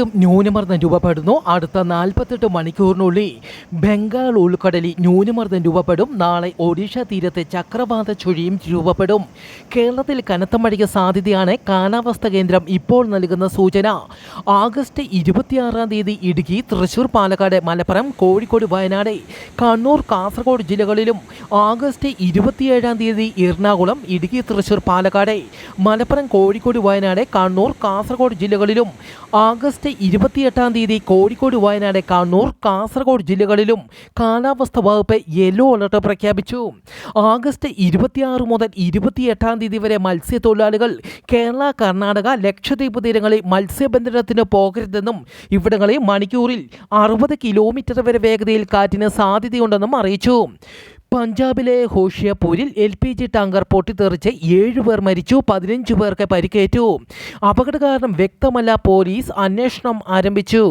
വീണ്ടും ന്യൂനമർദ്ദം രൂപപ്പെടുന്നു. അടുത്ത 48 മണിക്കൂറിനുള്ളിൽ ബംഗാൾ ഉൾക്കടലിൽ ന്യൂനമർദ്ദം രൂപപ്പെടും. നാളെ ഒഡീഷ തീരത്ത് ചക്രവാത ചുഴിയും രൂപപ്പെടും. കേരളത്തിൽ കനത്ത മഴയ്ക്ക് സാധ്യതയാണ് കാലാവസ്ഥാ കേന്ദ്രം ഇപ്പോൾ നൽകുന്ന സൂചന. ആഗസ്റ്റ് 26-ാം തീയതി ഇടുക്കി, തൃശൂർ, പാലക്കാട്, മലപ്പുറം, കോഴിക്കോട്, വയനാട്, കണ്ണൂർ, കാസർഗോഡ് ജില്ലകളിലും ആഗസ്റ്റ് 27-ാം തീയതി എറണാകുളം, ഇടുക്കി, തൃശൂർ, പാലക്കാട്, മലപ്പുറം, കോഴിക്കോട്, വയനാട്, കണ്ണൂർ, കാസർഗോഡ് ജില്ലകളിലും ആഗസ്റ്റ് 28-ാം തീയതി കോഴിക്കോട്, വയനാട്, കണ്ണൂർ, കാസർഗോഡ് ജില്ലകളിലും കാലാവസ്ഥാ വകുപ്പ് യെല്ലോ അലർട്ട് പ്രഖ്യാപിച്ചു. ആഗസ്റ്റ് 26 മുതൽ 28-ാം തീയതി വരെ മത്സ്യത്തൊഴിലാളികൾ കേരള, കർണാടക, ലക്ഷദ്വീപ് തീരങ്ങളിൽ മത്സ്യബന്ധനത്തിന് പോകരുതെന്നും ഇവിടങ്ങളിൽ മണിക്കൂറിൽ 60 കിലോമീറ്റർ വരെ വേഗതയിൽ കാറ്റിന് സാധ്യതയുണ്ടെന്നും അറിയിച്ചു. പഞ്ചാബിലെ ഹോഷിയാപൂരിൽ LPG ടാങ്കർ പൊട്ടിത്തെറിച്ച് 7 പേർ മരിച്ചു, 15 പേർക്ക് പരിക്കേറ്റു. അപകട കാരണം വ്യക്തമല്ല. പോലീസ് അന്വേഷണം ആരംഭിച്ചു.